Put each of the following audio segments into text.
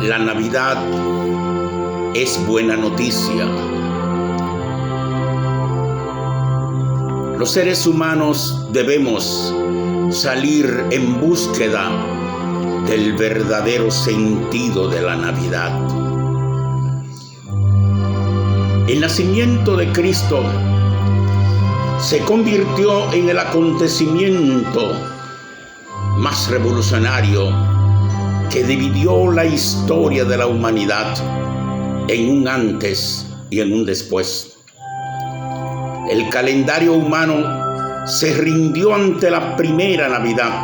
La Navidad es buena noticia. Los seres humanos debemos salir en búsqueda del verdadero sentido de la Navidad. El nacimiento de Cristo se convirtió en el acontecimiento más revolucionario que dividió la historia de la humanidad en un antes y en un después. El calendario humano se rindió ante la primera Navidad,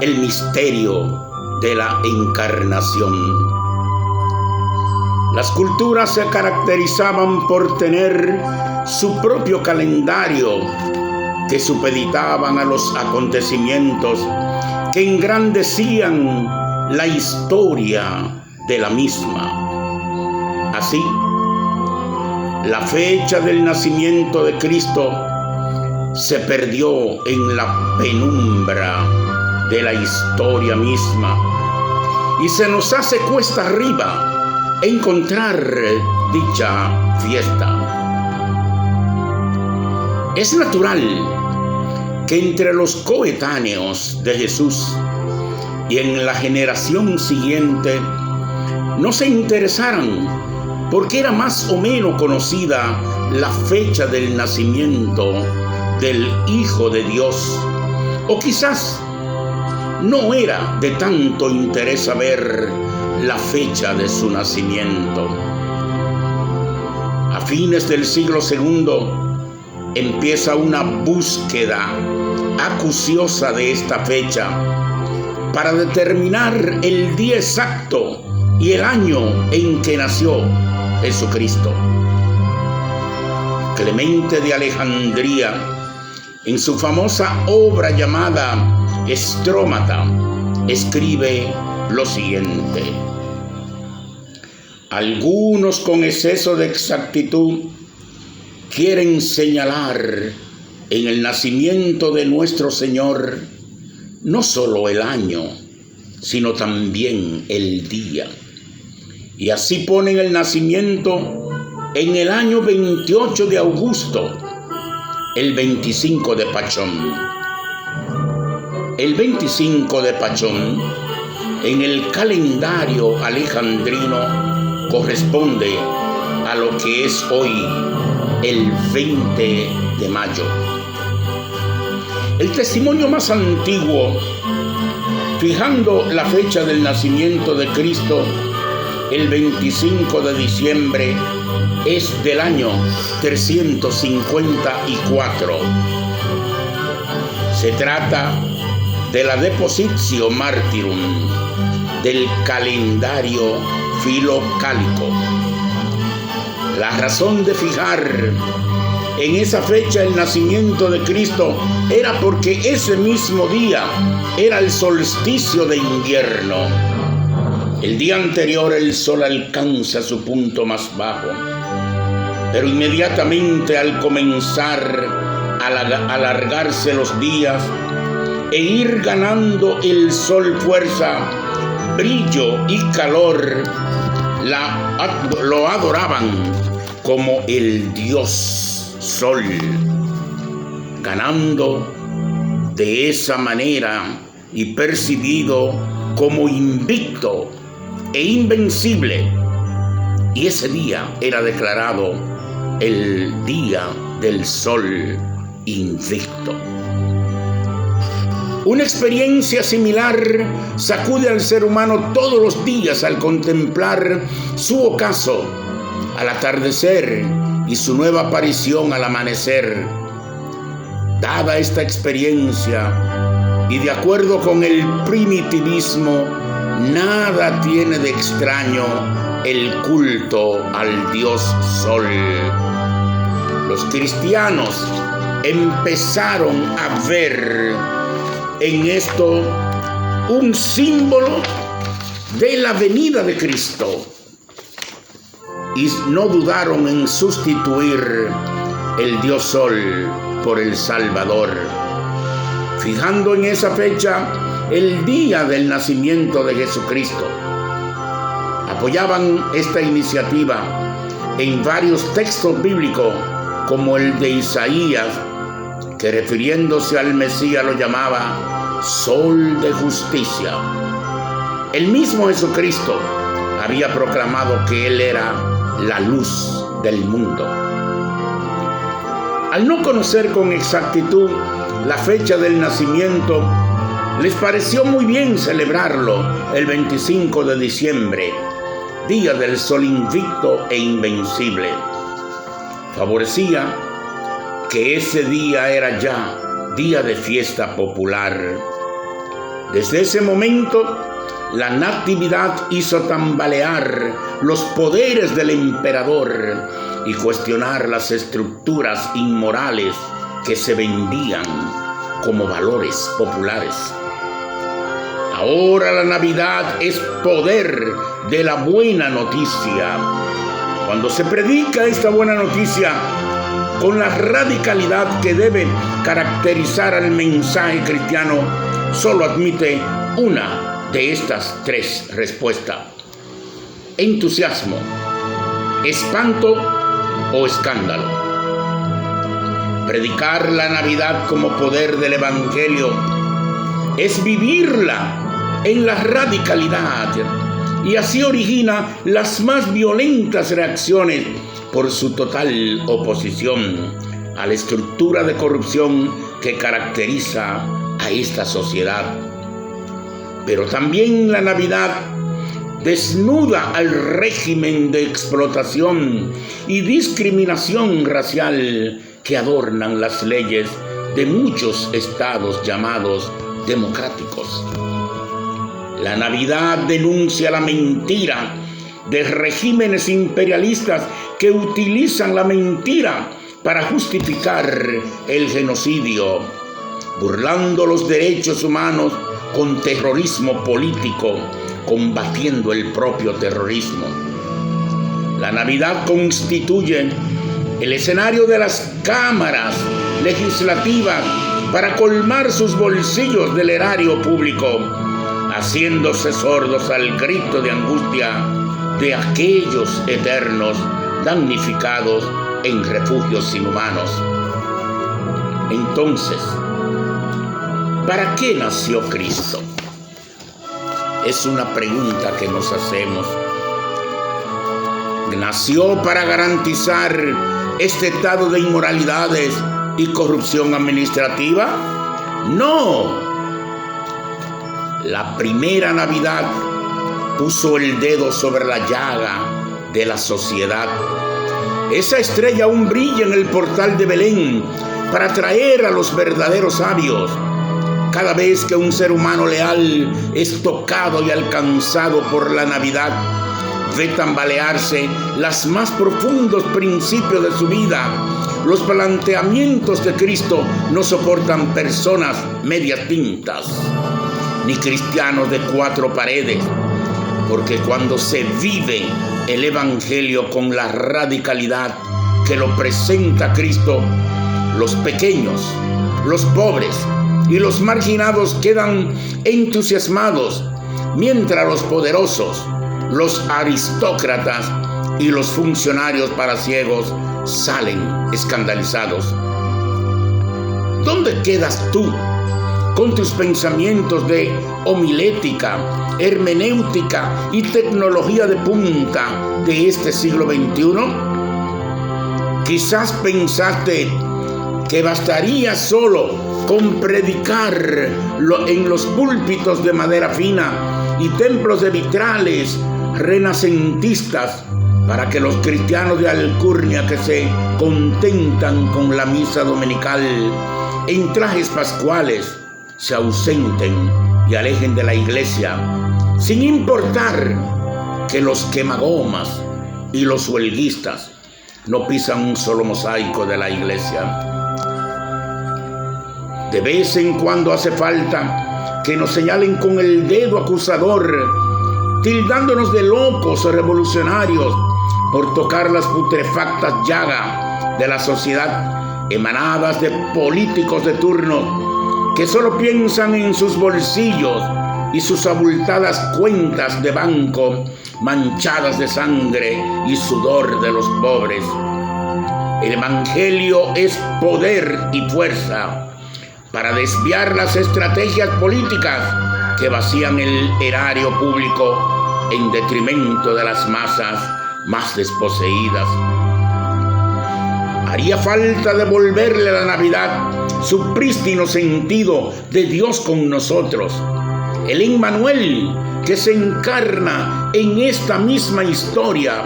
el misterio de la encarnación. Las culturas se caracterizaban por tener su propio calendario que supeditaban a los acontecimientos que engrandecían la historia de la misma. Así, la fecha del nacimiento de Cristo se perdió en la penumbra de la historia misma y se nos hace cuesta arriba encontrar dicha fiesta. Es natural que entre los coetáneos de Jesús y en la generación siguiente no se interesaran porque era más o menos conocida la fecha del nacimiento del Hijo de Dios, o quizás no era de tanto interés saber la fecha de su nacimiento. A fines del siglo II empieza una búsqueda acuciosa de esta fecha para determinar el día exacto y el año en que nació Jesucristo. Clemente de Alejandría, en su famosa obra llamada Estrómata, escribe lo siguiente: algunos con exceso de exactitud quieren señalar en el nacimiento de nuestro Señor no solo el año, sino también el día. Y así ponen el nacimiento en el año 28 de Augusto, el 25 de Pachón. El 25 de Pachón, en el calendario alejandrino, corresponde a lo que es hoy el 20 de mayo. El testimonio más antiguo, fijando la fecha del nacimiento de Cristo, el 25 de diciembre, es del año 354. Se trata de la Depositio Martyrum del calendario filocálico. La razón de fijar en esa fecha el nacimiento de Cristo era porque ese mismo día era el solsticio de invierno. El día anterior el sol alcanza su punto más bajo, pero inmediatamente al comenzar a alargarse los días e ir ganando el sol fuerza, brillo y calor, lo adoraban como el Dios Sol, ganando de esa manera y percibido como invicto e invencible. Y ese día era declarado el Día del Sol Invicto. Una experiencia similar sacude al ser humano todos los días al contemplar su ocaso al atardecer y su nueva aparición al amanecer. Dada esta experiencia y de acuerdo con el primitivismo, nada tiene de extraño el culto al Dios Sol. Los cristianos empezaron a ver en esto un símbolo de la venida de Cristo y no dudaron en sustituir el Dios Sol por el Salvador, fijando en esa fecha el día del nacimiento de Jesucristo. apoyaban esta iniciativa en varios textos bíblicos, como el de Isaías, que refiriéndose al Mesías lo llamaba Sol de Justicia. El mismo Jesucristo había proclamado que Él era la luz del mundo. Al no conocer con exactitud la fecha del nacimiento, les pareció muy bien celebrarlo el 25 de diciembre, día del sol invicto e invencible. Favorecía que ese día era ya día de fiesta popular. Desde ese momento, la natividad hizo tambalear los poderes del emperador y cuestionar las estructuras inmorales que se vendían como valores populares. Ahora la Navidad es poder de la buena noticia. Cuando se predica esta buena noticia con la radicalidad que debe caracterizar al mensaje cristiano, solo admite una de estas tres respuestas: entusiasmo, espanto o escándalo. Predicar la Navidad como poder del Evangelio es vivirla en la radicalidad, y así origina las más violentas reacciones por su total oposición a la estructura de corrupción que caracteriza a esta sociedad. Pero también la Navidad desnuda al régimen de explotación y discriminación racial que adornan las leyes de muchos estados llamados democráticos. La Navidad denuncia la mentira de regímenes imperialistas que utilizan la mentira para justificar el genocidio, burlando los derechos humanos con terrorismo político, combatiendo el propio terrorismo. La Navidad constituye el escenario de las cámaras legislativas para colmar sus bolsillos del erario público, haciéndose sordos al grito de angustia de aquellos eternos damnificados en refugios inhumanos. Entonces, ¿para qué nació Cristo? Es una pregunta que nos hacemos. ¿Nació para garantizar este estado de inmoralidades y corrupción administrativa? No. La primera Navidad puso el dedo sobre la llaga de la sociedad. Esa estrella aún brilla en el portal de Belén para atraer a los verdaderos sabios. Cada vez que un ser humano leal es tocado y alcanzado por la Navidad, ve tambalearse los más profundos principios de su vida. Los planteamientos de Cristo no soportan personas medias tintas, ni cristianos de cuatro paredes, porque cuando se vive el Evangelio con la radicalidad que lo presenta Cristo, los pequeños, los pobres y los marginados quedan entusiasmados, mientras los poderosos, los aristócratas y los funcionarios paraciegos salen escandalizados. ¿Dónde quedas tú con tus pensamientos de homilética, hermenéutica y tecnología de punta de este siglo XXI? Quizás pensaste que bastaría solo con predicar en los púlpitos de madera fina y templos de vitrales renacentistas para que los cristianos de alcurnia que se contentan con la misa dominical en trajes pascuales se ausenten y alejen de la iglesia, sin importar que los quemagomas y los huelguistas no pisan un solo mosaico de la iglesia. De vez en cuando hace falta que nos señalen con el dedo acusador, tildándonos de locos o revolucionarios por tocar las putrefactas llagas de la sociedad emanadas de políticos de turno que solo piensan en sus bolsillos y sus abultadas cuentas de banco manchadas de sangre y sudor de los pobres. El Evangelio es poder y fuerza para desviar las estrategias políticas que vacían el erario público en detrimento de las masas más desposeídas. Haría falta devolverle a la Navidad su prístino sentido de Dios con nosotros, el Emmanuel que se encarna en esta misma historia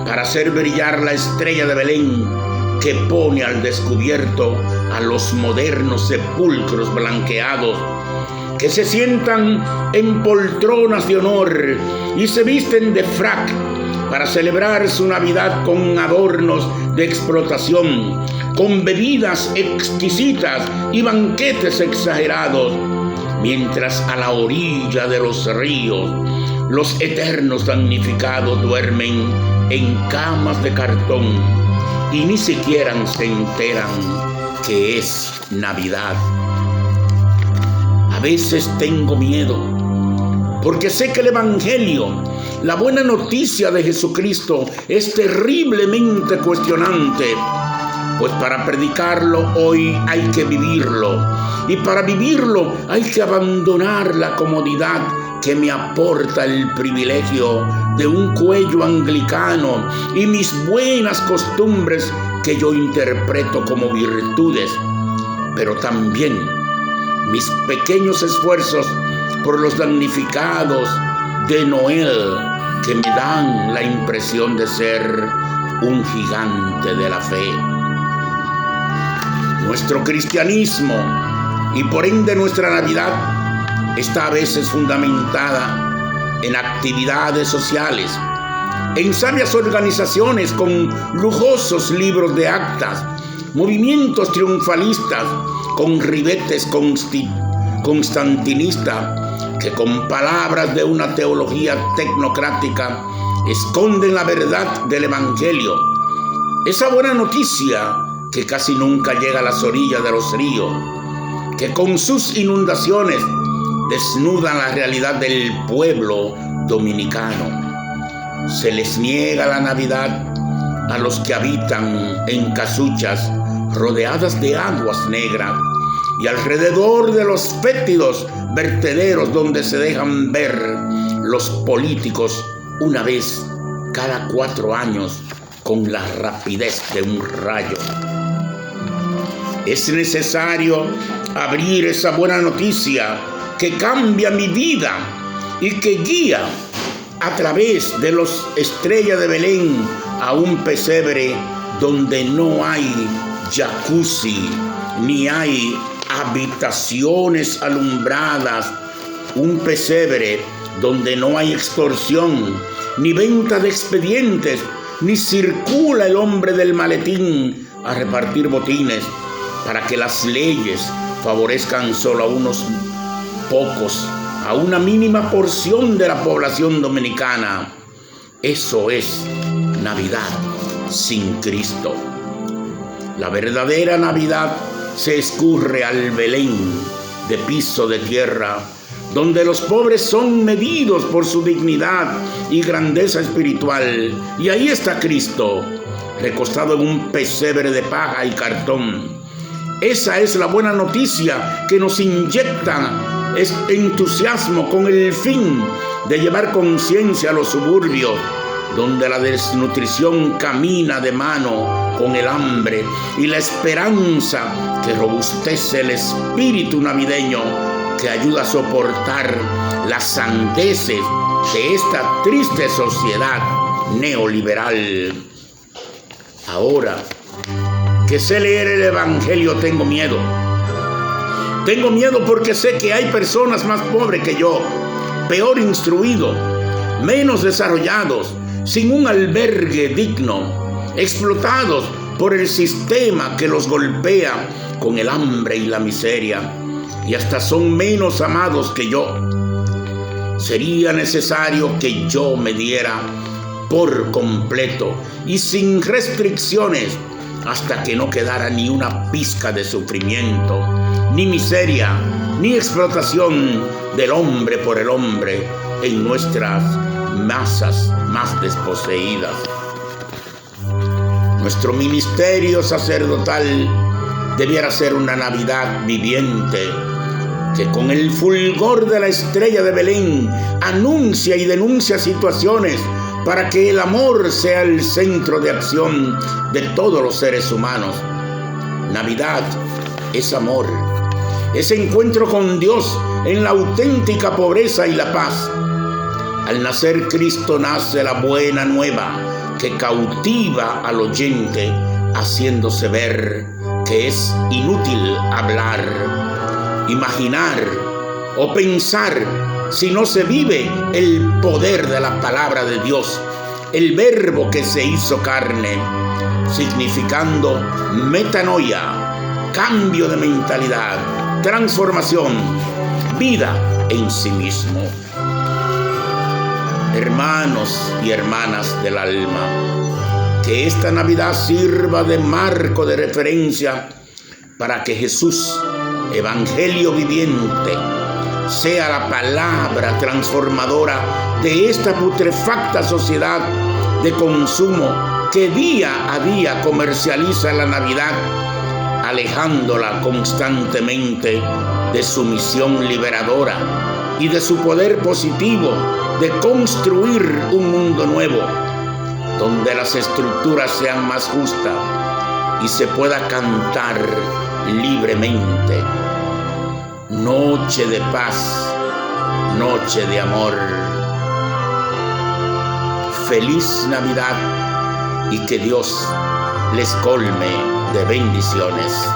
para hacer brillar la estrella de Belén que pone al descubierto a los modernos sepulcros blanqueados que se sientan en poltronas de honor y se visten de frac para celebrar su Navidad con adornos de explotación, con bebidas exquisitas y banquetes exagerados, mientras a la orilla de los ríos los eternos damnificados duermen en camas de cartón y ni siquiera se enteran que es Navidad. A veces tengo miedo, porque sé que el Evangelio, la buena noticia de Jesucristo, es terriblemente cuestionante, pues para predicarlo hoy hay que vivirlo, y para vivirlo hay que abandonar la comodidad que me aporta el privilegio de un cuello anglicano y mis buenas costumbres que yo interpreto como virtudes, pero también mis pequeños esfuerzos por los damnificados de Noel que me dan la impresión de ser un gigante de la fe. Nuestro cristianismo y por ende nuestra Navidad está a veces fundamentada en actividades sociales, en sabias organizaciones con lujosos libros de actas, movimientos triunfalistas con ribetes constantinistas que con palabras de una teología tecnocrática esconden la verdad del Evangelio. Esa buena noticia que casi nunca llega a las orillas de los ríos, que con sus inundaciones desnudan la realidad del pueblo dominicano. Se les niega la Navidad a los que habitan en casuchas rodeadas de aguas negras y alrededor de los fétidos vertederos donde se dejan ver los políticos una vez cada 4 años con la rapidez de un rayo. Es necesario abrir esa buena noticia que cambia mi vida y que guía a través de los estrellas de Belén a un pesebre donde no hay jacuzzi ni hay habitaciones alumbradas, un pesebre donde no hay extorsión ni venta de expedientes, ni circula el hombre del maletín a repartir botines para que las leyes favorezcan solo a unos pocos, a una mínima porción de la población dominicana. Eso es Navidad sin Cristo. La verdadera Navidad se escurre al Belén de piso de tierra, donde los pobres son medidos por su dignidad y grandeza espiritual. Y ahí está Cristo, recostado en un pesebre de paja y cartón. Esa es la buena noticia que nos inyecta entusiasmo con el fin de llevar conciencia a los suburbios, donde la desnutrición camina de mano con el hambre y la esperanza que robustece el espíritu navideño que ayuda a soportar las sandeces de esta triste sociedad neoliberal. Ahora que sé leer el Evangelio, tengo miedo. Tengo miedo porque sé que hay personas más pobres que yo, peor instruidos, menos desarrollados, sin un albergue digno, explotados por el sistema que los golpea con el hambre y la miseria, y hasta son menos amados que yo. Sería necesario que yo me diera por completo y sin restricciones hasta que no quedara ni una pizca de sufrimiento, ni miseria, ni explotación del hombre por el hombre en nuestras masas más desposeídas. Nuestro ministerio sacerdotal debiera ser una Navidad viviente, que con el fulgor de la estrella de Belén anuncia y denuncia situaciones para que el amor sea el centro de acción de todos los seres humanos. Navidad es amor, es encuentro con Dios en la auténtica pobreza y la paz. Al nacer Cristo nace la buena nueva que cautiva al oyente, haciéndose ver que es inútil hablar, imaginar o pensar si no se vive el poder de la palabra de Dios, el verbo que se hizo carne, significando metanoia, cambio de mentalidad, transformación, vida en sí mismo. Hermanos y hermanas del alma, que esta Navidad sirva de marco de referencia para que Jesús, Evangelio viviente, sea la palabra transformadora de esta putrefacta sociedad de consumo que día a día comercializa la Navidad, alejándola constantemente de su misión liberadora y de su poder positivo de construir un mundo nuevo, donde las estructuras sean más justas y se pueda cantar libremente. Noche de paz, noche de amor. Feliz Navidad y que Dios les colme de bendiciones.